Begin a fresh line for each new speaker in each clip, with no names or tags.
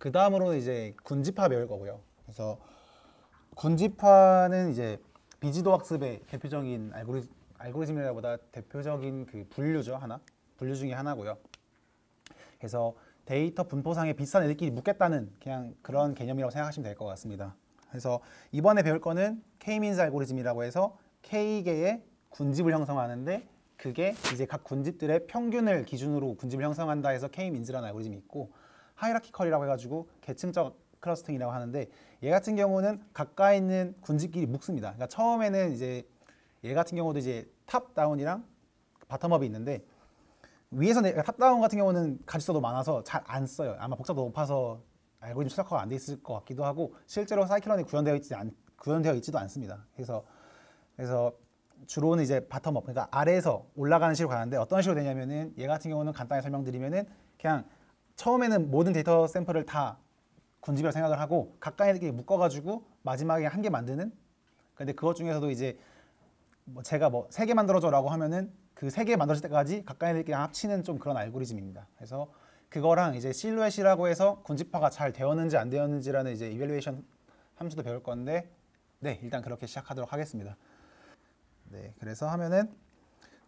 그 다음으로는 이제 군집화 배울 거고요. 그래서 군집화는 이제 비지도 학습의 대표적인 알고리즘이라보다 대표적인 그 분류죠. 분류 중에 하나고요. 그래서 데이터 분포상에 비슷한 애들끼리 묶겠다는 그냥 그런 개념이라고 생각하시면 될 것 같습니다. 그래서 이번에 배울 거는 K-민즈 알고리즘이라고 해서 K개의 군집을 형성하는데, 그게 이제 각 군집들의 평균을 기준으로 군집을 형성한다 해서 K-민즈라는 알고리즘이 있고, 하이라키컬이라고 해가지고 계층적 클러스팅이라고 하는데, 얘 같은 경우는 가까이 있는 군집끼리 묶습니다. 그러니까 처음에는 이제 얘 같은 경우도 이제 탑 다운이랑 바텀업이 있는데, 위에서 탑다운 같은 경우는 가지수도 많아서 잘 안 써요. 아마 복잡도 높아서 알고리즘 최적화가 안 돼 있을 것 같기도 하고, 실제로 사이클론이 구현되어 있지도 않습니다. 그래서 주로는 이제 바텀업, 그러니까 아래에서 올라가는 식으로 가는데, 어떤 식으로 되냐면은 얘 같은 경우는 간단히 설명드리면은 그냥 처음에는 모든 데이터 샘플을 다 군집이라고 생각을 하고 가까이 이렇게 묶어가지고 마지막에 한 개 만드는. 근데 그것 중에서도 이제 뭐 제가 뭐 3개 만들어줘라고 하면은 그 3개 만들어질 때까지 가까이 이렇게 합치는 좀 그런 알고리즘입니다. 그래서 그거랑 이제 실루엣이라고 해서 군집화가 잘 되었는지 안 되었는지라는 이제 이밸루에이션 함수도 배울 건데, 네, 일단 그렇게 시작하도록 하겠습니다. 네, 그래서 하면은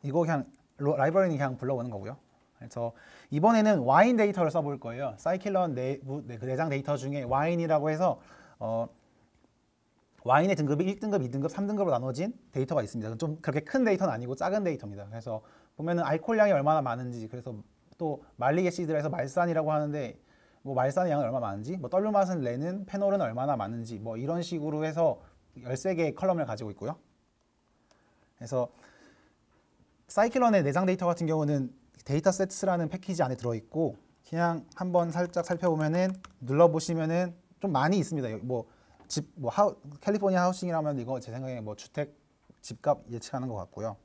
이거 그냥 라이브러리는 그냥 불러오는 거고요. 그래서 이번에는 와인 데이터를 써볼 거예요. 사이클론 그 내장 데이터 중에 와인이라고 해서 와인의 등급이 1등급, 2등급, 3등급으로 나눠진 데이터가 있습니다. 좀 그렇게 큰 데이터는 아니고 작은 데이터입니다. 그래서 보면은 알코올량이 얼마나 많은지, 그래서 또 말리게 시드에서 말산이라고 하는데 뭐 말산의 양은 얼마나 많은지, 뭐 떨루맛은 레는, 페놀은 얼마나 많은지, 뭐 이런 식으로 해서 13개의 컬럼을 가지고 있고요. 그래서 사이클론의 내장 데이터 같은 경우는 데이터셋스라는 패키지 안에 들어있고, 그냥 한번 살짝 살펴보면은 눌러보시면은 좀 많이 있습니다. 캘리포니아 하우싱이라면 이거 제 생각에 뭐 주택 집값 예측하는 것 같고요.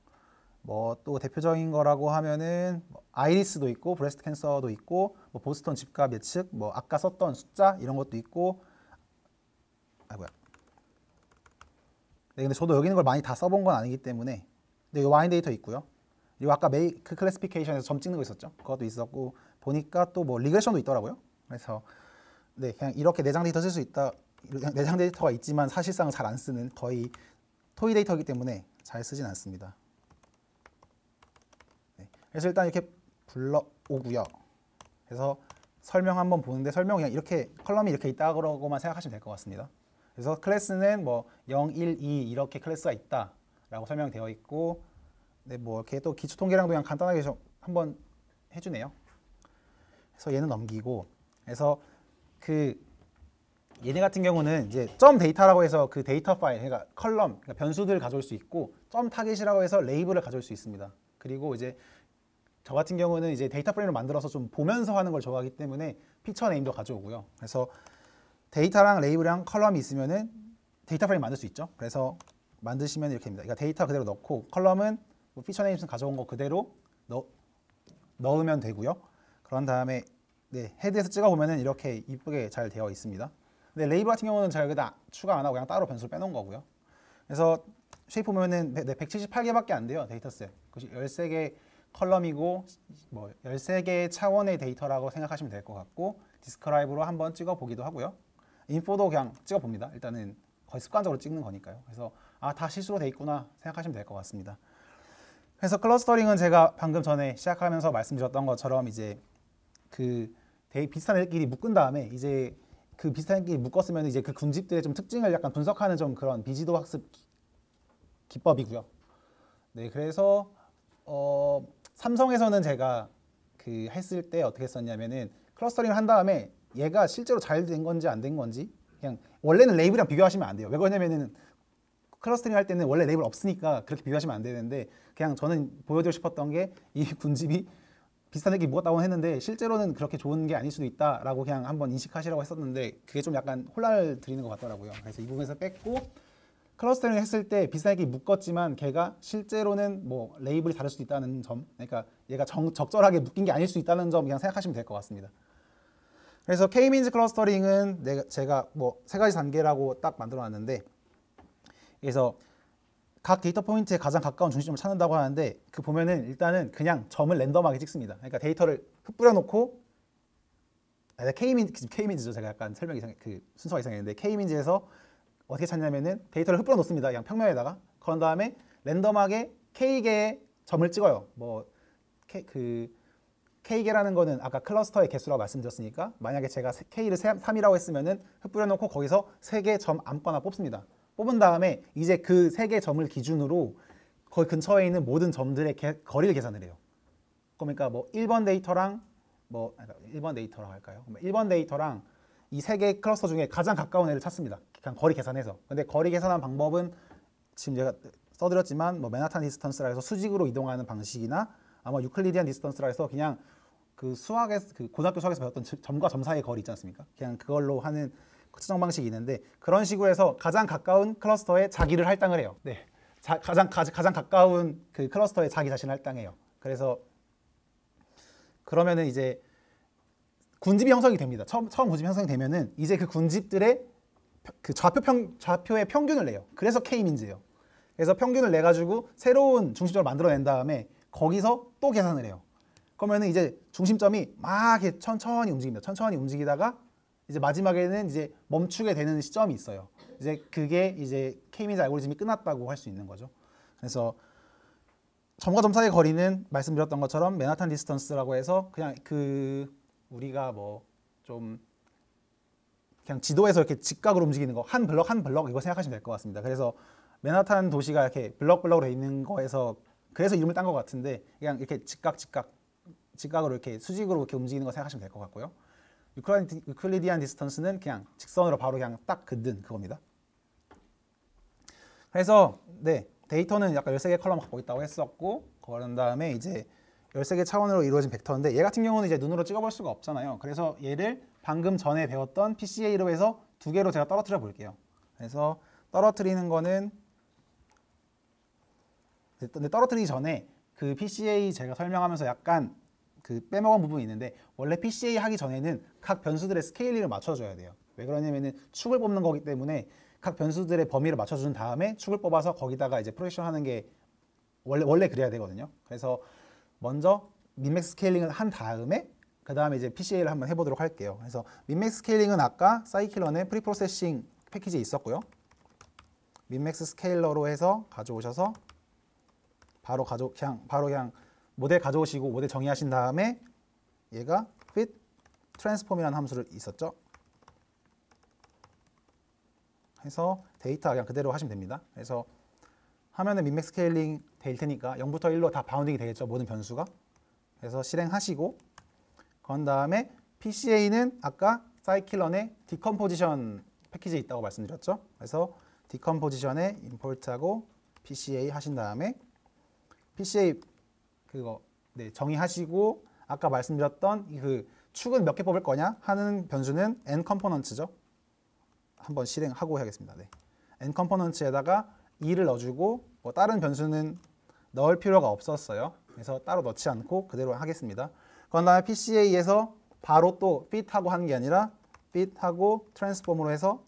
뭐 또 대표적인 거라고 하면은 아이리스도 있고, 브레스트 캔서도 있고, 뭐 보스턴 집값 예측, 뭐 아까 썼던 숫자 이런 것도 있고. 네, 근데 저도 여기 있는 걸 많이 다 써본 건 아니기 때문에. 근데 이 와인 데이터 있고요. 그리고 아까 메이크 클래시피케이션에서 점 찍는 거 있었죠. 그것도 있었고, 보니까 또 뭐 리그레션도 있더라고요. 그래서 네, 그냥 이렇게 내장 데이터 쓸 수 있다. 내장 데이터가 있지만 사실상 잘 안 쓰는 거의 토이 데이터이기 때문에 잘 쓰진 않습니다. 네, 그래서 일단 이렇게 불러오고요. 그래서 설명 한번 보는데, 설명 그냥 이렇게 컬럼이 이렇게 있다고만 생각하시면 될 것 같습니다. 그래서 클래스는 뭐 0, 1, 2 이렇게 클래스가 있다라고 설명되어 있고, 네, 뭐 이렇게 또 기초 통계량도 그냥 간단하게 좀 한번 해주네요. 그래서 얘는 넘기고, 그래서 얘네 같은 경우는 이제 점 데이터라고 해서 그 데이터 파일, 그러니까 컬럼, 그러니까 변수들을 가져올 수 있고, 점 타겟이라고 해서 레이블을 가져올 수 있습니다. 그리고 이제 저 같은 경우는 이제 데이터 프레임을 만들어서 좀 보면서 하는 걸 좋아하기 때문에 피처 네임도 가져오고요. 그래서 데이터랑 레이블이랑 컬럼이 있으면은 데이터 프레임 만들 수 있죠. 그래서 만드시면 이렇게 됩니다. 그러니까 데이터 그대로 넣고, 컬럼은 뭐 피처 네임스 가져온 거 그대로 넣으면 되고요. 그런 다음에 네, 헤드에서 찍어보면은 이렇게 이쁘게 잘 되어 있습니다. 근데 레이블 같은 경우는 제가 여기다 추가 안 하고 그냥 따로 변수를 빼놓은 거고요. 그래서 쉐이프 보면은 178개밖에 안 돼요. 데이터셋. 13개 컬럼이고, 뭐 13개의 차원의 데이터라고 생각하시면 될 것 같고, 디스크라이브로 한번 찍어보기도 하고요. 인포도 그냥 찍어봅니다. 일단은 거의 습관적으로 찍는 거니까요. 그래서 다 실수로 돼 있구나 생각하시면 될 것 같습니다. 그래서 클러스터링은 제가 방금 전에 시작하면서 말씀드렸던 것처럼 이제 비슷한 애들끼리 묶은 다음에 이제 그 비슷한 애들끼리 묶었으면 이제 그 군집들의 좀 특징을 약간 분석하는 좀 그런 비지도 학습 기법이고요. 네, 그래서 삼성에서는 제가 했을 때 어떻게 했었냐면은 클러스터링을 한 다음에 얘가 실제로 잘 된 건지 안 된 건지, 그냥 원래는 레이블이랑 비교하시면 안 돼요. 왜 그러냐면은 클러스터링 할 때는 원래 레이블 없으니까 그렇게 비교하시면 안 되는데, 그냥 저는 보여드리고 싶었던 게 이 군집이 비슷한 애기 묶었다고 했는데 실제로는 그렇게 좋은 게 아닐 수도 있다라고 그냥 한번 인식하시라고 했었는데, 그게 좀 약간 혼란을 드리는 것 같더라고요. 그래서 이 부분에서 뺐고, 클러스터링 했을 때 비슷한 애기 묶었지만 걔가 실제로는 뭐 레이블이 다를 수도 있다는 점, 그러니까 얘가 적절하게 묶인 게 아닐 수 있다는 점 그냥 생각하시면 될 것 같습니다. 그래서 K-민즈 클러스터링은 제가 뭐 3가지 단계라고 딱 만들어놨는데, 그래서 각 데이터 포인트에 가장 가까운 중심점을 찾는다고 하는데, 보면은 일단은 그냥 점을 랜덤하게 찍습니다. 그러니까 데이터를 흩뿌려 놓고 K민즈죠. 제가 약간 설명이 그 순서가 이상했는데 K민즈에서 어떻게 찾냐면은 데이터를 흩뿌려 놓습니다. 그냥 평면에다가. 그런 다음에 랜덤하게 K개의 점을 찍어요. 뭐 K개라는 거는 아까 클러스터의 개수라고 말씀드렸으니까 만약에 제가 K를 3이라고 했으면은 흩뿌려 놓고 거기서 3개 점 아무거나 뽑습니다. 뽑은 다음에 이제 그 3개 점을 기준으로 거기 근처에 있는 모든 점들의 거리를 계산을 해요. 그러니까 뭐 1번 데이터랑 뭐 1번 데이터라고 할까요? 1번 데이터랑 이 3개 클러스터 중에 가장 가까운 애를 찾습니다. 그냥 거리 계산해서. 근데 거리 계산한 방법은 지금 제가 써드렸지만 뭐 맨하탄 디스턴스라 해서 수직으로 이동하는 방식이나 아마 유클리디안 디스턴스라 해서 그냥 그 수학에서 그 고등학교 수학에서 배웠던 점과 점 사이의 거리 있지 않습니까? 그냥 그걸로 하는 측정 방식이 있는데 그런 식으로 해서 가장 가까운 클러스터에 자기를 할당을 해요. 네, 가장 가까운 그 클러스터에 자기 자신을 할당해요. 그래서 그러면은 이제 군집이 형성이 됩니다. 처음 군집이 형성이 되면은 이제 그 군집들의 그 좌표의 평균을 내요. 그래서 K민즈예요. 그래서 평균을 내 가지고 새로운 중심점을 만들어낸 다음에 거기서 또 계산을 해요. 그러면은 이제 중심점이 막 이렇게 천천히 움직입니다. 천천히 움직이다가 이제 마지막에는 이제 멈추게 되는 시점이 있어요. 이제 그게 이제 K민즈 알고리즘이 끝났다고 할 수 있는 거죠. 그래서 점과 점 사이의 거리는 말씀드렸던 것처럼 맨하탄 디스턴스라고 해서 그냥 그 우리가 뭐 좀 그냥 지도에서 이렇게 직각으로 움직이는 거 한 블럭 한 블럭 이거 생각하시면 될 것 같습니다. 그래서 맨하탄 도시가 이렇게 블럭블럭으로 돼 있는 거에서 그래서 이름을 딴 것 같은데 그냥 이렇게 직각으로 이렇게 수직으로 이렇게 움직이는 거 생각하시면 될 것 같고요. 유클리디안 디스턴스는 그냥 직선으로 바로 그냥 딱 긋는 그겁니다. 그래서 네, 데이터는 약간 13개 컬럼 갖고 있다고 했었고 그런 다음에 이제 13개 차원으로 이루어진 벡터인데 얘 같은 경우는 이제 눈으로 찍어볼 수가 없잖아요. 그래서 얘를 방금 전에 배웠던 PCA로 해서 2개로 제가 떨어뜨려 볼게요. 그래서 떨어뜨리는 거는 근데 떨어뜨리기 전에 그 PCA 제가 설명하면서 약간 그 빼먹은 부분이 있는데 원래 PCA 하기 전에는 각 변수들의 스케일링을 맞춰줘야 돼요. 왜 그러냐면은 축을 뽑는 거기 때문에 각 변수들의 범위를 맞춰준 다음에 축을 뽑아서 거기다가 이제 프로젝션 하는 게 원래 그래야 되거든요. 그래서 먼저 민맥스 스케일링을 한 다음에 그 다음에 이제 PCA를 한번 해보도록 할게요. 그래서 민맥스 스케일링은 아까 사이클런의 프리프로세싱 패키지에 있었고요. 민맥스 스케일러로 해서 가져오셔서 바로 그냥 모델 가져오시고 모델 정의하신 다음에 얘가 fit transform이라는 함수를 있었죠. 해서 데이터 그냥 그대로 하시면 됩니다. 그래서 하면은 민맥스 스케일링 될 테니까 0부터 1로 다 바운딩이 되겠죠. 모든 변수가. 그래서 실행하시고 그런 다음에 PCA는 아까 사이클런의 디컴포지션 패키지에 있다고 말씀드렸죠. 그래서 디컴포지션에 임포트하고 PCA 하신 다음에 PCA 그거 네, 정의하시고 아까 말씀드렸던 그 축은 몇 개 뽑을 거냐 하는 변수는 n 컴포넌트죠. 한번 실행하고 해야겠습니다. 네. n 컴포넌트에다가 2를 넣어주고 뭐 다른 변수는 넣을 필요가 없었어요. 그래서 따로 넣지 않고 그대로 하겠습니다. 그런 다음에 PCA에서 바로 또 fit하고 하는 게 아니라 fit하고 transform으로 해서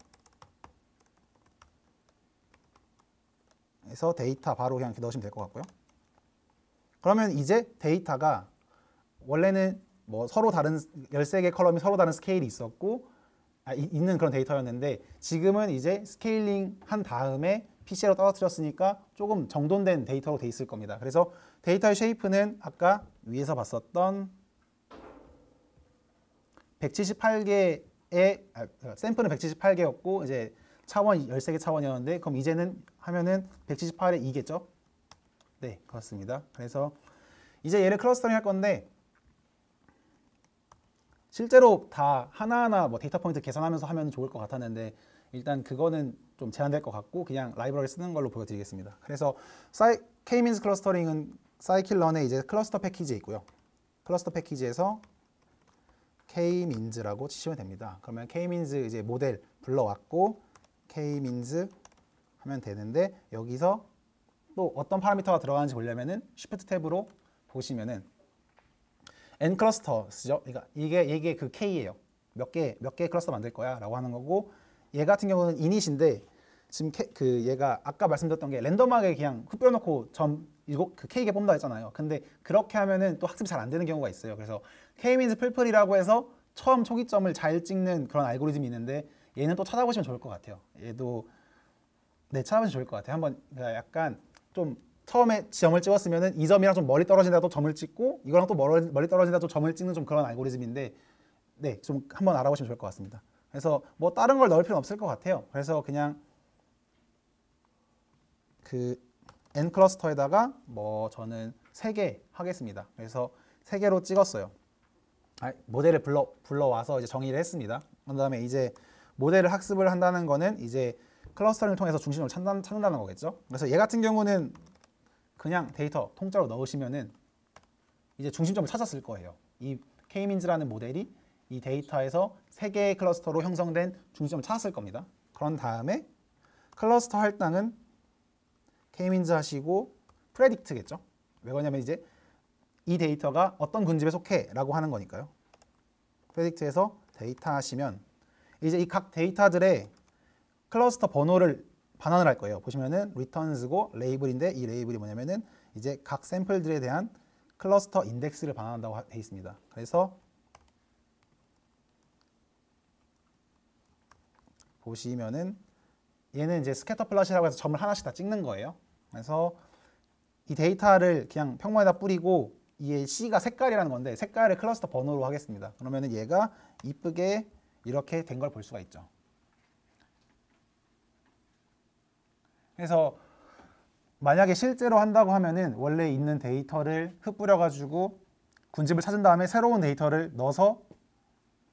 데이터 바로 그냥 이렇게 넣으시면 될 것 같고요. 그러면 이제 데이터가 원래는 뭐 서로 다른 13개 컬럼이 서로 다른 스케일이 있었고 있는 그런 데이터였는데 지금은 이제 스케일링 한 다음에 PCA로 떨어뜨렸으니까 조금 정돈된 데이터로 돼 있을 겁니다. 그래서 데이터의 쉐이프는 아까 위에서 봤었던 178개의 샘플은 178개였고 이제 차원 13개 차원이었는데 그럼 이제는 하면은 178에 2겠죠? 네, 그렇습니다. 그래서 이제 얘를 클러스터링 할 건데 실제로 다 하나하나 뭐 데이터 포인트 계산하면서 하면 좋을 것 같았는데 일단 그거는 좀 제한될 것 같고 그냥 라이브러리 쓰는 걸로 보여드리겠습니다. 그래서 K-means 클러스터링은 사이클런에 이제 클러스터 패키지에 있고요. 클러스터 패키지에서 K-means라고 치시면 됩니다. 그러면 K-means 이제 모델 불러왔고 K-means 하면 되는데 여기서 또 어떤 파라미터가 들어가는지 보려면은 Shift 탭으로 보시면은 n 클러스터스죠. 그러니까 이게 그 K예요. 몇 개 클러스터 만들 거야라고 하는 거고 얘 같은 경우는 init인데 지금 얘가 아까 말씀드렸던 게 랜덤하게 그냥 흩뿌려놓고 그 K개 뽑는다 했잖아요. 근데 그렇게 하면은 또 학습이 잘 안 되는 경우가 있어요. 그래서 K-means 풀풀이라고 해서 처음 초기점을 잘 찍는 그런 알고리즘이 있는데 얘는 또 찾아보시면 좋을 것 같아요. 얘도 네, 찾아보시면 좋을 것 같아요. 한번 그러니까 약간 좀 처음에 점을 찍었으면은 이 점이랑 좀 멀리 떨어진다 또 점을 찍고 이거랑 또 멀리 떨어진다 또 점을 찍는 좀 그런 알고리즘인데 네, 좀 한번 알아보시면 좋을 것 같습니다. 그래서 뭐 다른 걸 넣을 필요는 없을 것 같아요. 그래서 그냥 그 N 클러스터에다가 뭐 저는 3개 하겠습니다. 그래서 3개로 찍었어요. 모델을 불러와서 이제 정의를 했습니다. 그다음에 이제 모델을 학습을 한다는 거는 이제 클러스터링을 통해서 중심점을 찾는다는 거겠죠. 그래서 얘 같은 경우는 그냥 데이터 통째로 넣으시면은 이제 중심점을 찾았을 거예요. 이 K-민즈라는 모델이 이 데이터에서 3개의 클러스터로 형성된 중심점을 찾았을 겁니다. 그런 다음에 클러스터 할당은 K-민즈 하시고 프레딕트겠죠. 왜 그러냐면 이제 이 데이터가 어떤 군집에 속해 라고 하는 거니까요. 프레딕트에서 데이터 하시면 이제 이 각 데이터들의 클러스터 번호를 반환을 할 거예요. 보시면은 returns고 레이블인데 이 레이블이 뭐냐면은 이제 각 샘플들에 대한 클러스터 인덱스를 반환한다고 되어 있습니다. 그래서 보시면은 얘는 이제 스캐터 플롯이라고 해서 점을 하나씩 다 찍는 거예요. 그래서 이 데이터를 그냥 평면에다 뿌리고 이게 C가 색깔이라는 건데 색깔을 클러스터 번호로 하겠습니다. 그러면은 얘가 이쁘게 이렇게 된 걸 볼 수가 있죠. 그래서 만약에 실제로 한다고 하면은 원래 있는 데이터를 흩뿌려 가지고 군집을 찾은 다음에 새로운 데이터를 넣어서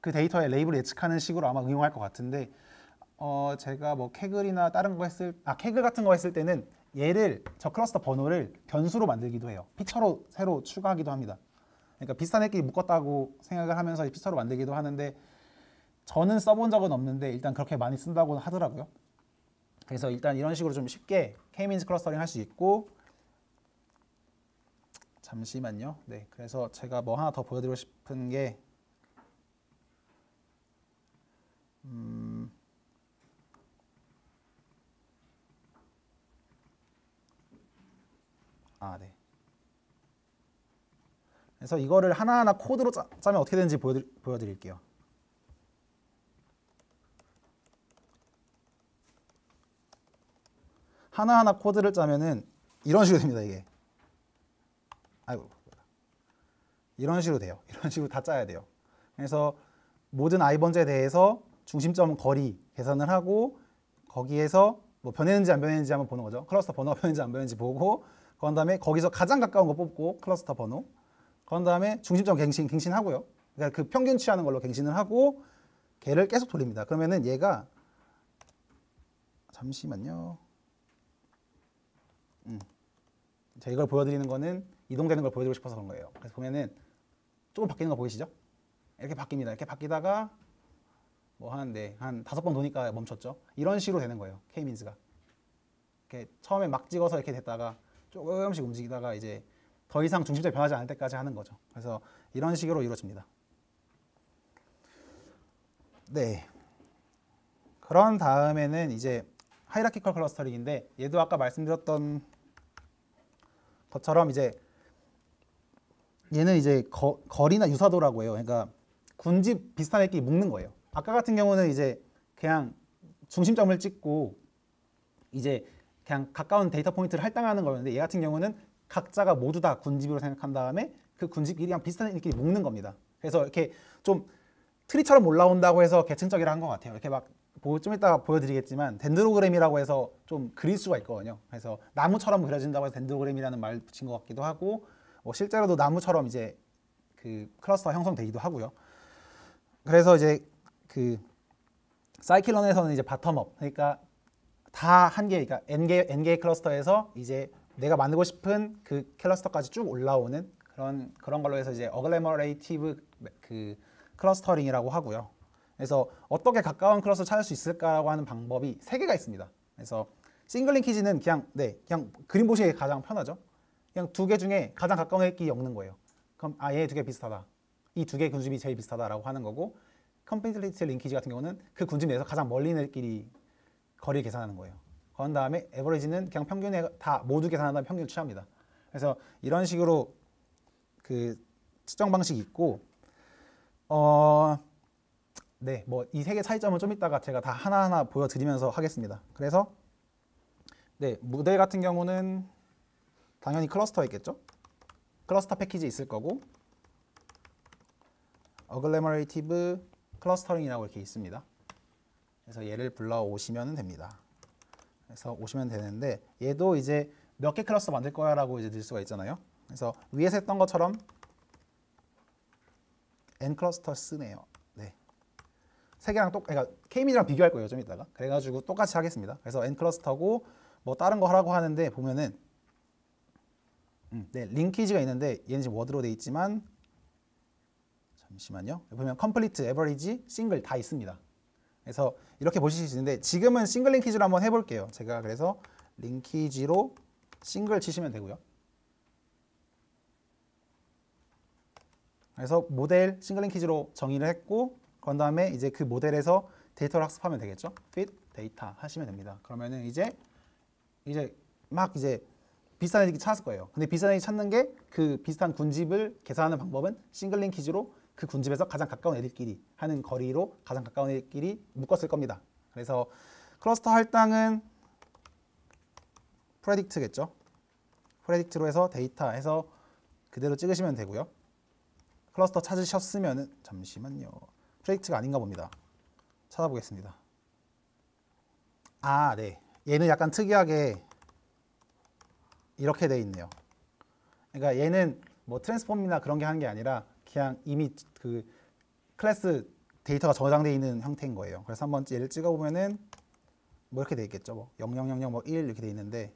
그 데이터의 레이블을 예측하는 식으로 아마 응용할 것 같은데 제가 뭐 캐글이나 다른 거 캐글 같은 거 했을 때는 얘를 저 클러스터 번호를 변수로 만들기도 해요. 피처로 새로 추가하기도 합니다. 그러니까 비슷한 애끼리 묶었다고 생각을 하면서 피처로 만들기도 하는데 저는 써본 적은 없는데 일단 그렇게 많이 쓴다고 하더라고요. 그래서 일단 이런 식으로 좀 쉽게 K-민즈 클러스터링 할 수 있고 잠시만요. 네, 그래서 제가 뭐 하나 더 보여드리고 싶은 게 네. 그래서 이거를 하나하나 코드로 짜면 어떻게 되는지 보여드릴게요. 하나하나 코드를 짜면은 이런 식으로 됩니다. 이게 이런 식으로 돼요. 이런 식으로 다 짜야 돼요. 그래서 모든 i번즈에 대해서 중심점 거리 계산을 하고 거기에서 뭐 변했는지 안 변했는지 한번 보는 거죠. 클러스터 번호가 변했는지 안 변했는지 보고 그런 다음에 거기서 가장 가까운 거 뽑고 클러스터 번호 그런 다음에 중심점 갱신하고요. 그러니까 그 평균 취하는 걸로 갱신을 하고 걔를 계속 돌립니다. 그러면은 얘가 잠시만요. 제가 이걸 보여드리는 거는 이동되는 걸 보여드리고 싶어서 그런 거예요. 그래서 보면은 조금 바뀌는 거 보이시죠? 이렇게 바뀝니다. 이렇게 바뀌다가 뭐 하는데 한 5번 도니까 멈췄죠. 이런 식으로 되는 거예요. K-민즈가 이렇게 처음에 막 찍어서 이렇게 됐다가 조금씩 움직이다가 이제 더 이상 중심점이 변하지 않을 때까지 하는 거죠. 그래서 이런 식으로 이루어집니다. 네. 그런 다음에는 이제 하이라키컬 클러스터링인데 얘도 아까 말씀드렸던 것처럼 이제 얘는 이제 거리나 유사도라고 해요. 그러니까 군집 비슷한 애끼리 묶는 거예요. 아까 같은 경우는 이제 그냥 중심점을 찍고 이제 그냥 가까운 데이터 포인트를 할당하는 거였는데 얘 같은 경우는 각자가 모두 다 군집으로 생각한 다음에 그 군집끼리랑 비슷한 애끼리 묶는 겁니다. 그래서 이렇게 좀 트리처럼 올라온다고 해서 계층적이라 한 것 같아요. 이렇게 막 좀 이따가 보여드리겠지만 덴드로그램이라고 해서 좀 그릴 수가 있거든요. 그래서 나무처럼 그려진다고 해서 덴드로그램이라는 말을 붙인 것 같기도 하고 실제로도 나무처럼 이제 그 클러스터가 형성되기도 하고요. 그래서 이제 그 사이클론에서는 이제 바텀업 그러니까 다 한 개, 그러니까 n개의 클러스터에서 이제 내가 만들고 싶은 그 클러스터까지 쭉 올라오는 그런 걸로 해서 이제 어글레머레이티브 그 클러스터링이라고 하고요. 그래서 어떻게 가까운 클러스터를 찾을 수 있을까라고 하는 방법이 3개가 있습니다. 그래서 싱글 링키지는 그냥 그림 보시기 가장 편하죠. 그냥 2개 중에 가장 가까운 애끼리 엮는 거예요. 그럼 얘 2개 비슷하다. 이 2개 군집이 제일 비슷하다라고 하는 거고 컴플리트 링키지 같은 경우는 그 군집 내에서 가장 멀리 있는 애끼리 거리를 계산하는 거예요. 그런 다음에 에버리지는 그냥 평균에 다 모두 계산한 다음에 평균을 취합니다. 그래서 이런 식으로 그 측정 방식이 있고 네, 뭐 이 세 개 차이점은 좀 이따가 제가 다 하나하나 보여드리면서 하겠습니다. 그래서 네, 모델 같은 경우는 당연히 클러스터 있겠죠? 클러스터 패키지 있을 거고 어글레머레이티브 클러스터링이라고 이렇게 있습니다. 그래서 얘를 불러오시면 됩니다. 그래서 오시면 되는데 얘도 이제 몇 개 클러스터 만들 거야라고 이제 들 수가 있잖아요. 그래서 위에서 했던 것처럼 n 클러스터 쓰네요. 네. 세 개랑 그러니까 K-मी디랑 비교할 거예요, 좀 이따가. 그래가지고 똑같이 하겠습니다. 그래서 n 클러스터고 뭐 다른 거 하라고 하는데 보면은 네, 링키지가 있는데 얘는 지금 워드로 돼 있지만 잠시만요. 보면 컴플리트, 에버리지, 싱글 다 있습니다. 그래서 이렇게 보실 수 있는데 지금은 싱글 링키지로 한번 해볼게요. 제가 그래서 링키지로 싱글 치시면 되고요. 그래서 모델 싱글 링키지로 정의를 했고 그런 다음에 이제 그 모델에서 데이터를 학습하면 되겠죠. fit 데이터 하시면 됩니다. 그러면은 이제 막 이제 비슷한 애들이 찾을 거예요. 근데 비슷한 애들이 찾는 게 그 비슷한 군집을 계산하는 방법은 싱글 링키지로 그 군집에서 가장 가까운 애들끼리 하는 거리로 가장 가까운 애들끼리 묶었을 겁니다. 그래서 클러스터 할당은 predict겠죠. predict로 해서 데이터 해서 그대로 찍으시면 되고요. 클러스터 찾으셨으면은 잠시만요. predict가 아닌가 봅니다. 찾아보겠습니다. 아, 네. 얘는 약간 특이하게 이렇게 돼 있네요. 그러니까 얘는 뭐 트랜스폼이나 그런 게 하는 게 아니라 그냥 이미 그 클래스 데이터가 저장되어 있는 형태인 거예요. 그래서 한번 얘를 찍어보면은 뭐 이렇게 돼 있겠죠. 뭐 0000 뭐 1 이렇게 돼 있는데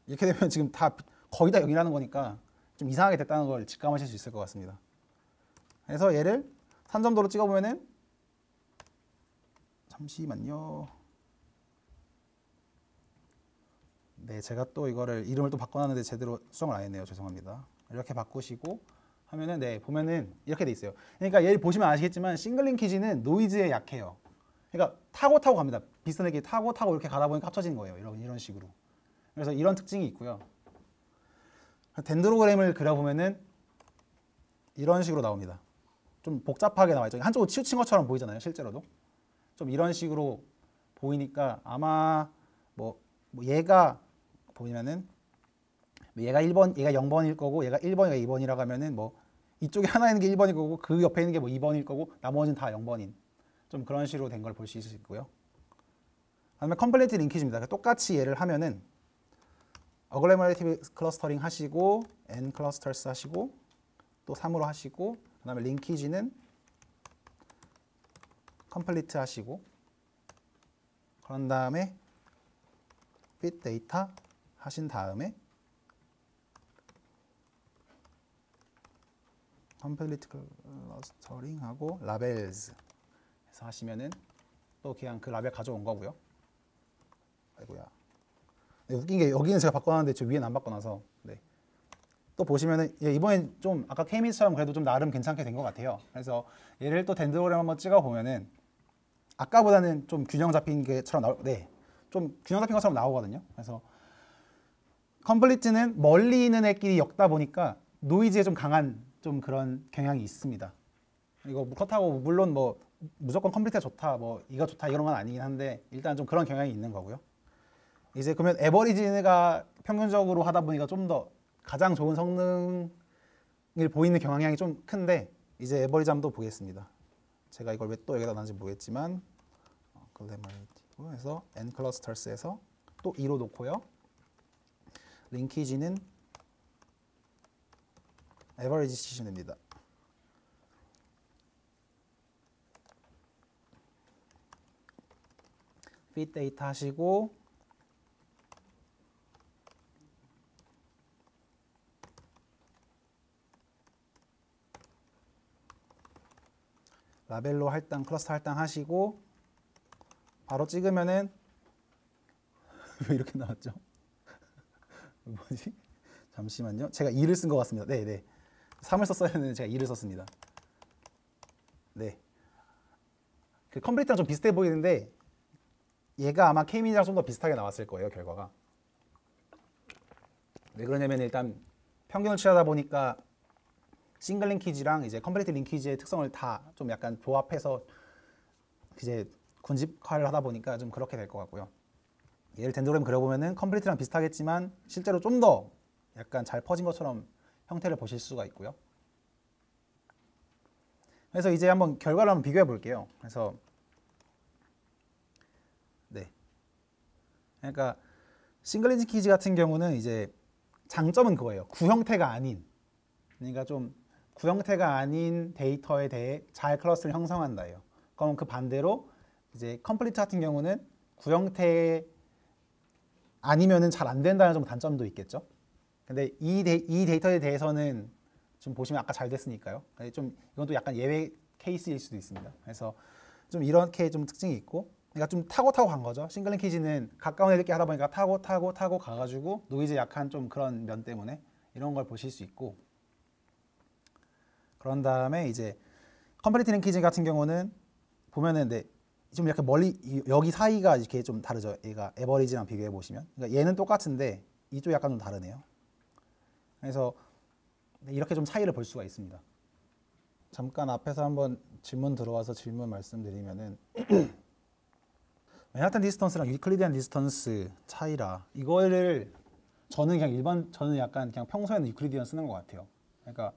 이렇게 되면 지금 다 거의 다 0이라는 거니까 좀 이상하게 됐다는 걸 직감하실 수 있을 것 같습니다. 그래서 얘를 산점도로 찍어보면은 잠시만요. 네, 제가 또 이거를 이름을 또 바꿔놨는데 제대로 수정을 안 했네요. 죄송합니다. 이렇게 바꾸시고 하면은 네, 보면은 이렇게 돼 있어요. 그러니까 얘를 보시면 아시겠지만 싱글 링키지는 노이즈에 약해요. 그러니까 타고 갑니다. 비슷한 애기 타고 이렇게 가다 보니까 합쳐지는 거예요. 이런 식으로. 그래서 이런 특징이 있고요. 덴드로그램을 그려보면은 이런 식으로 나옵니다. 좀 복잡하게 나와 있죠. 한쪽으로 치우친 것처럼 보이잖아요. 실제로도. 좀 이런 식으로 보이니까 아마 뭐 얘가 보면은 얘가 1번, 얘가 0번일 거고 얘가 1번, 얘가 2번이라고 하면은 뭐 이쪽에 하나 있는 게 1번일 거고 그 옆에 있는 게 뭐 2번일 거고 나머지는 다 0번인 좀 그런 식으로 된 걸 볼 수 있고요. 그다음에 컴플리트 링키지입니다. 똑같이 얘를 하면은 어글레머레이티브 클러스터링 하시고 n 클러스터스 하시고 또 3으로 하시고 그다음에 링키지는 컴플리트 하시고 그런 다음에 fit 데이터 하신 다음에 컴플리트 클러스터링 하고 라벨즈 해서 하시면은 또 그냥 그 라벨 가져온 거고요. 아이고야. 네, 웃긴 게 여기는 제가 바꿔놨는데 저 위에는 안 바꿔놔서 네. 또 보시면은 이번엔 좀 아까 K-मी디처럼 그래도 좀 나름 괜찮게 된 것 같아요. 그래서 얘를 또 덴드로그램 한번 찍어 보면은 아까보다는 좀 균형 잡힌 게처럼 좀 균형 잡힌 것처럼 나오거든요. 그래서 컴플리트는 멀리 있는 애끼리 엮다 보니까 노이즈에 좀 강한 좀 그런 경향이 있습니다. 이거 그렇다고 물론 뭐 무조건 컴플리트가 좋다, 뭐 이가 좋다 이런 건 아니긴 한데 일단 좀 그런 경향이 있는 거고요. 이제 그러면 에버리지가 평균적으로 하다 보니까 좀 더 가장 좋은 성능을 보이는 경향이 좀 큰데 이제 에버리지 한번 또 보겠습니다. 제가 이걸 왜 또 여기다 놨는지 모르겠지만 글래머레이티브 해서 n 클러스터스에서 또 2로 놓고요. 링키지는 에버리지 치시면 됩니다. fit 데이터 하시고 라벨로 할당, 클러스터 할당 하시고 바로 찍으면은 왜 이렇게 나왔죠? 뭐지? 잠시만요. 제가 2를 쓴 것 같습니다. 네. 3을 썼어야 했는데 제가 2를 썼습니다. 네. 그 컴플리트랑 좀 비슷해 보이는데 얘가 아마 K-मी디랑 좀 더 비슷하게 나왔을 거예요, 결과가. 왜 그러냐면 일단 평균을 취하다 보니까 싱글 링키지랑 이제 컴플리트 링키지의 특성을 다 좀 약간 조합해서 이제 군집화를 하다 보니까 좀 그렇게 될 것 같고요. 얘를 덴드로그램 그려보면은 컴플리트랑 비슷하겠지만 실제로 좀 더 약간 잘 퍼진 것처럼 형태를 보실 수가 있고요. 그래서 이제 한번 결과를 한번 비교해 볼게요. 그래서 네, 그러니까 싱글리지 키즈 같은 경우는 이제 장점은 그거예요. 구형태가 아닌, 그러니까 좀 구형태가 아닌 데이터에 대해 잘 클러스를 형성한다예요. 그럼 그 반대로 이제 컴플리트 같은 경우는 구형태 아니면은 잘 안 된다는 좀 단점도 있겠죠. 근데 이 데이터에 대해서는 좀 보시면 아까 잘 됐으니까요. 좀 이건 또 약간 예외 케이스일 수도 있습니다. 그래서 좀 이렇게 좀 특징이 있고, 그러니까 좀 타고 간 거죠. 싱글링 키즈는 가까운 애들끼리 하다 보니까 타고 가가지고 노이즈 약한 좀 그런 면 때문에 이런 걸 보실 수 있고, 그런 다음에 이제 컴플리트 링키지 같은 경우는 보면은 네, 좀 이렇게 멀리 여기 사이가 이렇게 좀 다르죠. 얘가 에버리지랑 비교해 보시면, 그러니까 얘는 똑같은데 이쪽 약간 좀 다르네요. 그래서 이렇게 좀 차이를 볼 수가 있습니다. 잠깐 앞에서 한번 질문 들어와서 질문 말씀드리면은 맨하탄 디스턴스랑 유클리디안 디스턴스 차이라, 이거를 저는 약간 그냥 평소에는 유클리디안 쓰는 것 같아요. 그러니까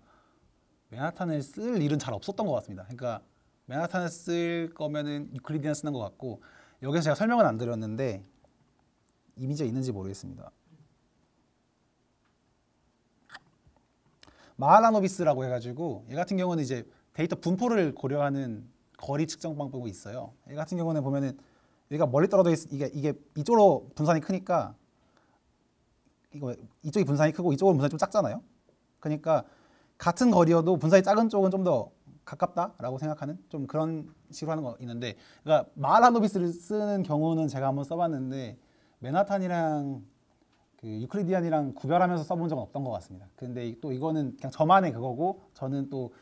맨하탄을 쓸 일은 잘 없었던 것 같습니다. 그러니까 맨하탄을 쓸 거면은 유클리디안 쓰는 것 같고, 여기서 제가 설명은 안 드렸는데 이미지가 있는지 모르겠습니다. 마할라노비스라고 해가지고 얘 같은 경우는 이제 데이터 분포를 고려하는 거리 측정 방법이 있어요. 얘 같은 경우는 보면은 얘가 멀리 떨어져 이게 이쪽으로 분산이 크니까 이쪽이 분산이 크고 이쪽으로 분산이 좀 작잖아요. 그러니까 같은 거리여도 분산이 작은 쪽은 좀 더 가깝다라고 생각하는 좀 그런 식으로 하는 거 있는데, 그러니까 마할라노비스를 쓰는 경우는 제가 한번 써봤는데 맨하탄이랑 그 유클리디안이랑 구별하면서 써본 적은 없던 것 같습니다. 근데 또 이거는 그냥 저만의 그거고, 저는 또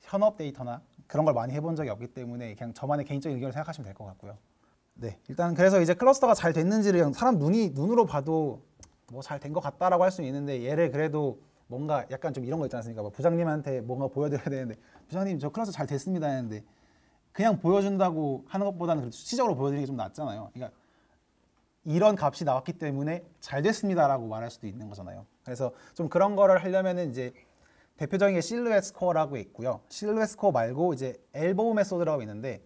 현업 데이터나 그런 걸 많이 해본 적이 없기 때문에 그냥 저만의 개인적인 의견을 생각하시면 될 것 같고요. 네, 일단 그래서 이제 클러스터가 잘 됐는지를 그냥 사람 눈으로 봐도 뭐 잘 된 것 같다라고 할 수 있는데, 얘를 그래도 뭔가 약간 좀 이런 거 있지 않습니까? 뭐 부장님한테 뭔가 보여드려야 되는데, 부장님 저 클러스터 잘 됐습니다 했는데 그냥 보여준다고 하는 것보다는 그래도 수치적으로 보여드리는 게 좀 낫잖아요. 그러니까 이런 값이 나왔기 때문에 잘 됐습니다라고 말할 수도 있는 거잖아요. 그래서 좀 그런 거를 하려면은 이제 대표적인 게 실루엣 스코어라고 있고요. 실루엣 스코어 말고 이제 엘보우 메소드라고 있는데,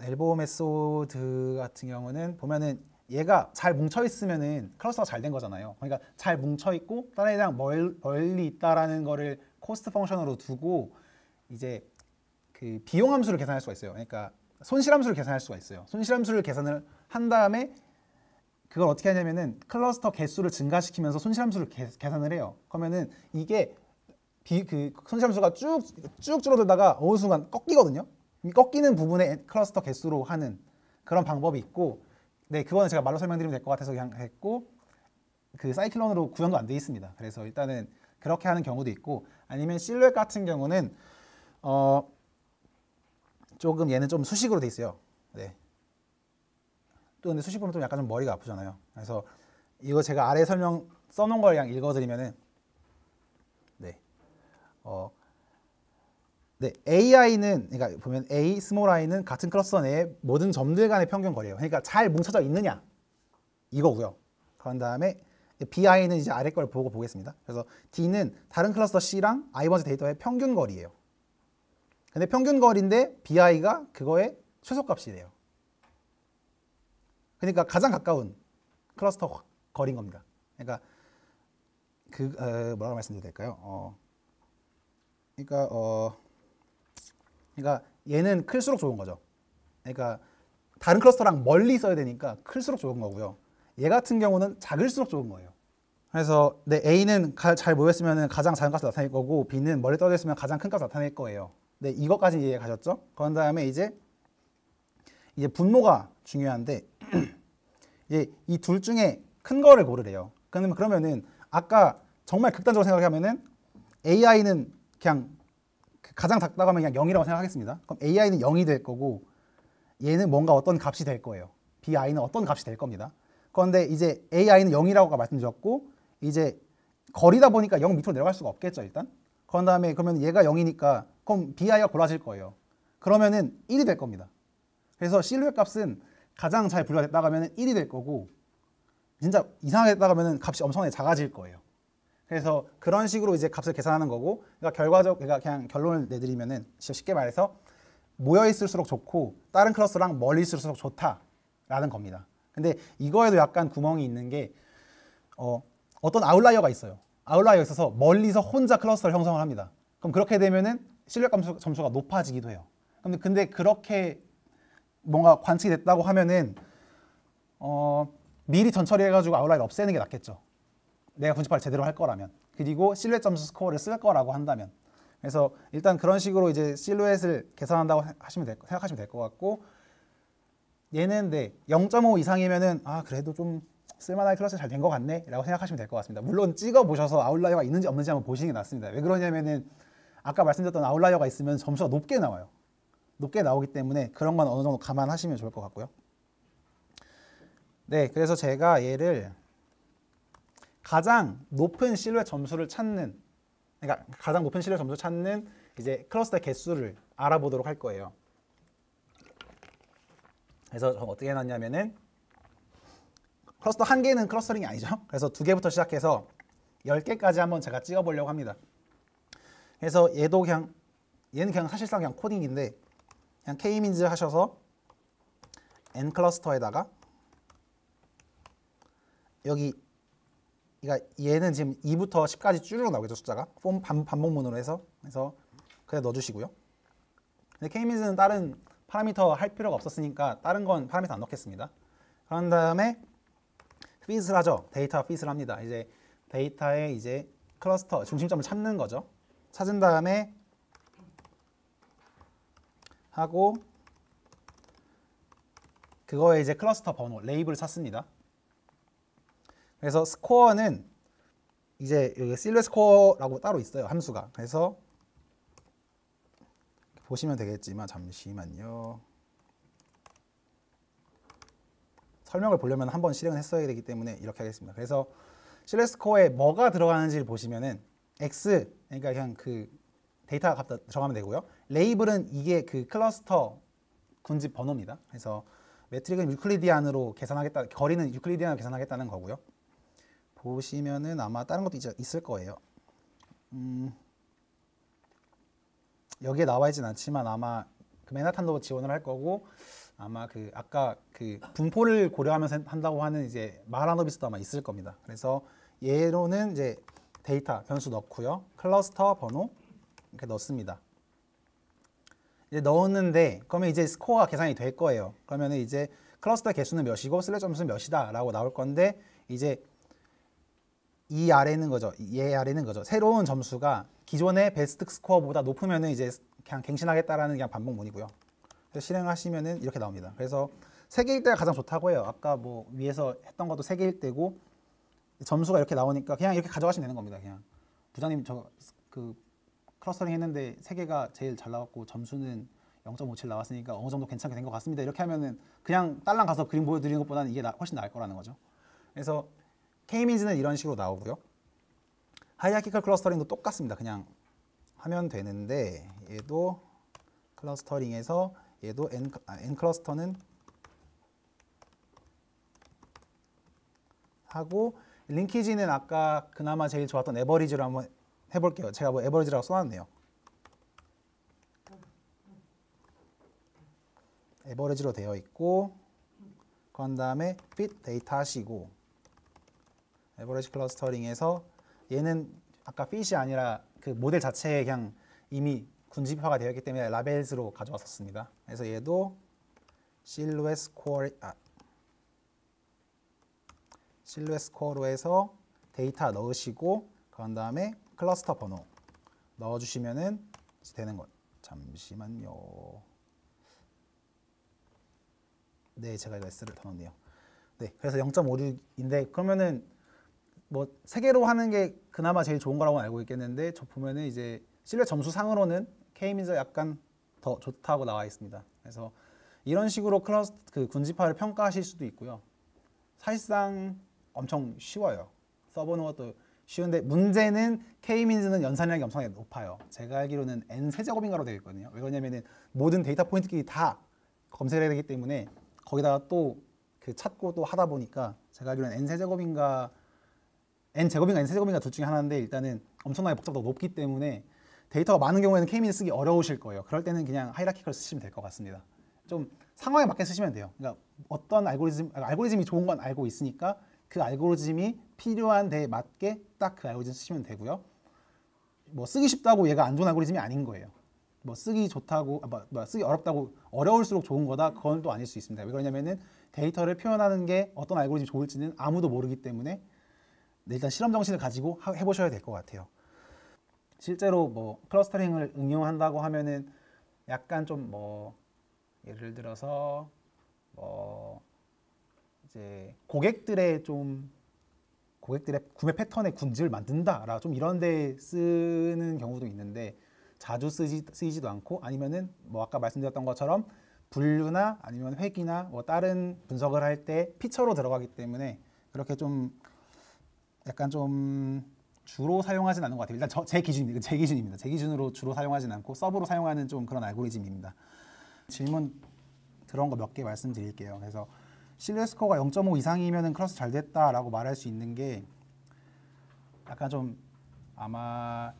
엘보우 메소드 같은 경우는 보면은 얘가 잘 뭉쳐 있으면은 클러스터가 잘 된 거잖아요. 그러니까 잘 뭉쳐 있고 다른 애랑 멀리 있다라는 거를 코스트 펑션으로 두고 이제 그 비용 함수를 계산할 수가 있어요. 그러니까 손실함수를 계산할 수가 있어요. 손실함수를 계산을 한 다음에 그걸 어떻게 하냐면은 클러스터 개수를 증가시키면서 손실함수를 계산을 해요. 그러면은 이게 그 손실함수가 쭉 줄어들다가 어느 순간 꺾이거든요. 이 꺾이는 부분에 클러스터 개수로 하는 그런 방법이 있고, 네, 그거는 제가 말로 설명드리면 될 것 같아서 그냥 했고, 그 사이클론으로 구현도 안 돼 있습니다. 그래서 일단은 그렇게 하는 경우도 있고, 아니면 실루엣 같은 경우는 조금 얘는 좀 수식으로 돼 있어요. 네. 또 근데 수식 보면 좀 약간 좀 머리가 아프잖아요. 그래서 이거 제가 아래 설명 써놓은 걸 그냥 읽어드리면은, 네, 네, AI는 그러니까 보면 A, 스몰 i는 같은 클러스터 내의 모든 점들 간의 평균 거리예요. 그러니까 잘 뭉쳐져 있느냐 이거고요. 그런 다음에 BI는 이제 아래 걸 보고 보겠습니다. 그래서 D는 다른 클러스터 C랑 i번째 데이터의 평균 거리예요. 근데 평균 거리인데 BI가 그거의 최소값이래요. 그러니까 가장 가까운 클러스터 거리인 겁니다. 그러니까 뭐라고 말씀드려야 될까요? 그러니까 얘는 클수록 좋은 거죠. 그러니까 다른 클러스터랑 멀리 있어야 되니까 클수록 좋은 거고요. 얘 같은 경우는 작을수록 좋은 거예요. 그래서 네, A는 잘 모였으면 가장 작은 값을 나타낼 거고, B는 멀리 떨어져 있으면 가장 큰 값을 나타낼 거예요. 네, 이것까지 이해 가셨죠? 그런 다음에 이제 분모가 중요한데 이제 이 둘 중에 큰 거를 고르래요. 그러면은 아까 정말 극단적으로 생각하면은 AI는 그냥 가장 작다고 하면 그냥 0이라고 생각하겠습니다. 그럼 AI는 0이 될 거고, 얘는 뭔가 어떤 값이 될 거예요. BI는 어떤 값이 될 겁니다. 그런데 이제 AI는 0이라고 말씀드렸고, 이제 거리다 보니까 0 밑으로 내려갈 수가 없겠죠, 일단. 그런 다음에 그러면 얘가 0이니까 그럼 BI가 골라질 거예요. 그러면은 1이 될 겁니다. 그래서 실루엣 값은 가장 잘 분류가 됐다가 하면은 1이 될 거고 진짜 이상하게 됐다가 하면은 값이 엄청나게 작아질 거예요. 그래서 그런 식으로 이제 값을 계산하는 거고 그러니까 그냥 결론을 내드리면은 쉽게 말해서 모여 있을수록 좋고 다른 클러스랑 멀리 있을수록 좋다라는 겁니다. 근데 이거에도 약간 구멍이 있는 게 어떤 아웃라이어가 있어요. 아웃라이어가 있어서 멀리서 혼자 클러스터를 형성을 합니다. 그럼 그렇게 되면은 실력 점수가 높아지기도 해요. 근데 그렇게 뭔가 관측이 됐다고 하면은 미리 전처리해가지고 아웃라이어 없애는 게 낫겠죠. 내가 군집화를 제대로 할 거라면. 그리고 실루엣 점수 스코어를 쓸 거라고 한다면. 그래서 일단 그런 식으로 이제 실루엣을 계산한다고 생각하시면 될 것 같고, 얘는 네, 0.5 이상이면은 그래도 좀 쓸만한 클러스 잘 된 것 같네 라고 생각하시면 될 것 같습니다. 물론 찍어 보셔서 아웃라이어가 있는지 없는지 한번 보시는 게 낫습니다. 왜 그러냐면은 아까 말씀드렸던 아웃라이어가 있으면 점수가 높게 나와요. 높게 나오기 때문에 그런 건 어느 정도 감안하시면 좋을 것 같고요. 네, 그래서 제가 얘를 가장 높은 실루엣 점수를 찾는, 그러니까 가장 높은 실루엣 점수를 찾는 이제 클러스터 개수를 알아보도록 할 거예요. 그래서 저 어떻게 해놨냐면은 클러스터 한 개는 클러스터링이 아니죠. 그래서 2개부터 시작해서 10개까지 한번 제가 찍어보려고 합니다. 그래서 얘는 그냥 사실상 그냥 코딩인데 그냥 K-means 하셔서 N 클러스터에다가 여기 그러니까 얘는 지금 2부터 10까지 쭉 나오겠죠, 숫자가. 반복문으로 해서 그냥 넣어주시고요. 근데 K-means는 다른 파라미터 할 필요가 없었으니까 다른 건 파라미터 안 넣겠습니다. 그런 다음에 fit을 하죠. 데이터 fit을 합니다. 이제 데이터의 이제 클러스터 중심점을 찾는 거죠. 찾은 다음에 하고 그거에 이제 클러스터 번호 레이블을 찾습니다. 그래서 스코어는 이제 여기 실루엣 스코어라고 따로 있어요. 함수가. 그래서 보시면 되겠지만 잠시만요. 설명을 보려면 한번 실행을 했어야 되기 때문에 이렇게 하겠습니다. 그래서 실루엣 스코어에 뭐가 들어가는지를 보시면은 x, 그러니까 그냥 그 데이터 값 들어가면 되고요. 레이블은 이게 그 클러스터 군집 번호입니다. 그래서 매트릭은 유클리디안으로 계산하겠다, 거리는 유클리디안으로 계산하겠다는 거고요. 보시면은 아마 다른 것도 있을 거예요. 여기에 나와 있진 않지만 아마 그 맨하탄도 지원을 할 거고 아마 그 아까 그 분포를 고려하면서 한다고 하는 이제 마하라노비스도 아마 있을 겁니다. 그래서 얘로는 이제 데이터 변수 넣고요. 클러스터 번호 이렇게 넣습니다. 이제 넣었는데 그러면 이제 스코어가 계산이 될 거예요. 그러면 이제 클러스터 개수는 몇이고 슬래시 점수는 몇이다라고 나올 건데 이제 이 아래에 있는 거죠. 얘 아래에 있는 거죠. 새로운 점수가 기존의 베스트 스코어보다 높으면은 이제 그냥 갱신하겠다라는 그냥 반복문이고요. 그래서 실행하시면은 이렇게 나옵니다. 그래서 3개일 때가 가장 좋다고 해요. 아까 뭐 위에서 했던 것도 3개일 때고 점수가 이렇게 나오니까 그냥 이렇게 가져가시면 되는 겁니다. 그냥 부장님 저 그 클러스터링 했는데 3개가 제일 잘 나왔고 점수는 0.57 나왔으니까 어느 정도 괜찮게 된 것 같습니다. 이렇게 하면은 그냥 딸랑 가서 그림 보여드리는 것보다는 이게 훨씬 나을 거라는 거죠. 그래서 K-means는 이런 식으로 나오고요. 하이라키컬 클러스터링도 똑같습니다. 그냥 하면 되는데 얘도 클러스터링에서 얘도 N 클러스터는 하고 링키지는 아까 그나마 제일 좋았던 에버리지로 한번 해볼게요. 제가 뭐 에버리지라고 써놨네요. 에버리지로 되어 있고 그 다음에 fit 데이터 하시고 에버리지 클러스터링에서 얘는 아까 fit이 아니라 그 모델 자체에 그냥 이미 군집화가 되어 있기 때문에 라벨스로 가져왔었습니다. 그래서 얘도 실루엣 스코어로 해서 데이터 넣으시고 그 다음에 클러스터 번호 넣어주시면은 되는 것. 잠시만요. 네, 제가 이거 S를 더 넣었네요. 네, 그래서 0.56인데 그러면은 뭐 3개로 하는 게 그나마 제일 좋은 거라고 알고 있겠는데 저 보면은 이제 실루엣 점수 상으로는 K-means 약간 더 좋다고 나와 있습니다. 그래서 이런 식으로 그 군집화를 평가하실 수도 있고요. 사실상 엄청 쉬워요. 써보는 것도 쉬운데 문제는 K-민즈는 연산량이 엄청나게 높아요. 제가 알기로는 n 세제곱인가로 되어 있거든요. 왜 그러냐면은 모든 데이터 포인트끼리 다 검색을 해야 되기 때문에 거기다가 또 그 찾고 또 하다 보니까 제가 알기로는 n 세제곱인가 n 제곱인가 n 세제곱인가 둘 중에 하나인데 일단은 엄청나게 복잡도가 높기 때문에 데이터가 많은 경우에는 K-민즈 쓰기 어려우실 거예요. 그럴 때는 그냥 하이라키컬 쓰시면 될 것 같습니다. 좀 상황에 맞게 쓰시면 돼요. 그러니까 어떤 알고리즘이 좋은 건 알고 있으니까 그 알고리즘이 필요한 데에 맞게 딱 그 알고리즘 쓰시면 되고요. 뭐 쓰기 쉽다고 얘가 안 좋은 알고리즘이 아닌 거예요. 뭐 쓰기 좋다고 쓰기 어렵다고 어려울수록 좋은 거다 그건 또 아닐 수 있습니다. 왜 그러냐면은 데이터를 표현하는 게 어떤 알고리즘이 좋을지는 아무도 모르기 때문에 일단 실험 정신을 가지고 해보셔야 될 것 같아요. 실제로 뭐 클러스터링을 응용한다고 하면은 약간 좀 뭐 예를 들어서 뭐 이제 고객들의 구매 패턴의 군집을 만든다라 좀 이런 데 쓰는 경우도 있는데 자주 쓰이지도 않고 아니면은 뭐 아까 말씀드렸던 것처럼 분류나 아니면 회귀나 뭐 다른 분석을 할 때 피처로 들어가기 때문에 그렇게 좀 약간 좀 주로 사용하진 않는 것 같아요. 일단 제 기준입니다. 제 기준으로 주로 사용하진 않고 서브로 사용하는 좀 그런 알고리즘입니다. 질문 들어온 거 몇 개 말씀드릴게요. 그래서 신뢰 스코어가 0.5 이상이면 클러스터 잘 됐다라고 말할 수 있는 게 약간 좀 아마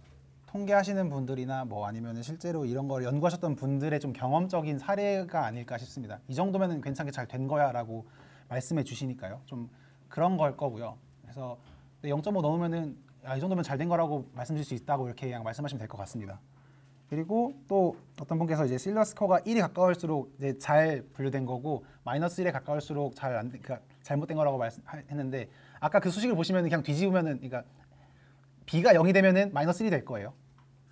통계하시는 분들이나 뭐 아니면 실제로 이런 걸 연구하셨던 분들의 좀 경험적인 사례가 아닐까 싶습니다. 이 정도면 괜찮게 잘 된 거야라고 말씀해 주시니까요. 좀 그런 걸 거고요. 그래서 0.5 넘으면은 이 정도면 잘 된 거라고 말씀드릴 수 있다고 이렇게 그냥 말씀하시면 될 것 같습니다. 그리고 또 어떤 분께서 이제 실러 스코어가 1이 가까울수록 이제 잘 분류된 거고 마이너스 1에 가까울수록 그러니까 잘못된 거라고 말씀했는데 아까 그 수식을 보시면 그냥 뒤집으면은 그러니까 B가 0이 되면은 마이너스 1이 될 거예요.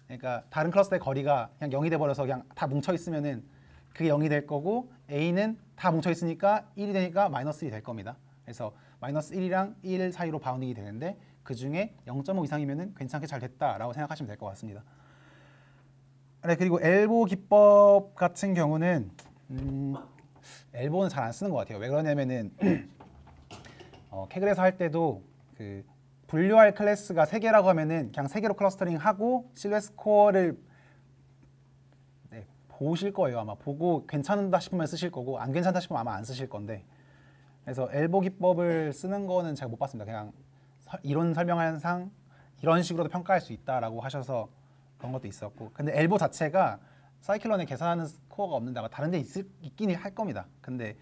그러니까 다른 클러스터의 거리가 그냥 0이 돼 버려서 그냥 다 뭉쳐 있으면은 그게 0이 될 거고 A는 다 뭉쳐 있으니까 1이 되니까 마이너스 1이 될 겁니다. 그래서 마이너스 1이랑 1 사이로 바운딩이 되는데 그 중에 0.5 이상이면은 괜찮게 잘 됐다라고 생각하시면 될 것 같습니다. 네, 그리고 엘보 기법 같은 경우는 엘보는 잘 안 쓰는 것 같아요. 왜 그러냐면은 캐글에서 할 때도 그 분류할 클래스가 3개라고 하면은 그냥 3개로 클러스터링 하고 신뢰 스코어를 보실 거예요. 아마 보고 괜찮다 싶으면 쓰실 거고 안 괜찮다 싶으면 아마 안 쓰실 건데 그래서 엘보 기법을 쓰는 거는 제가 못 봤습니다. 그냥 이론 설명한 상 이런 식으로도 평가할 수 있다라고 하셔서 그런 것도 있었고 근데 엘보 자체가 사이클론에 계산하는 스코어가 없는데 아마 다른 데 있긴 할 겁니다. 근데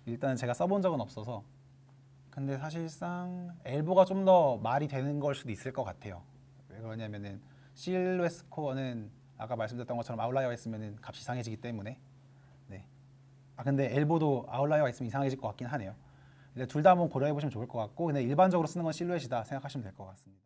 일단 제가 써본 적은 없어서 근데 사실상 엘보가 좀 더 말이 되는 걸 수도 있을 것 같아요. 왜 그러냐면은 실루엣 스코어는 아까 말씀드렸던 것처럼 아웃라이어가 있으면 값이 이상해지기 때문에 네. 근데 엘보도 아웃라이어가 있으면 이상해질 것 같긴 하네요. 둘 다 한번 고려해 보시면 좋을 것 같고 근데 일반적으로 쓰는 건 실루엣이다 생각하시면 될 것 같습니다.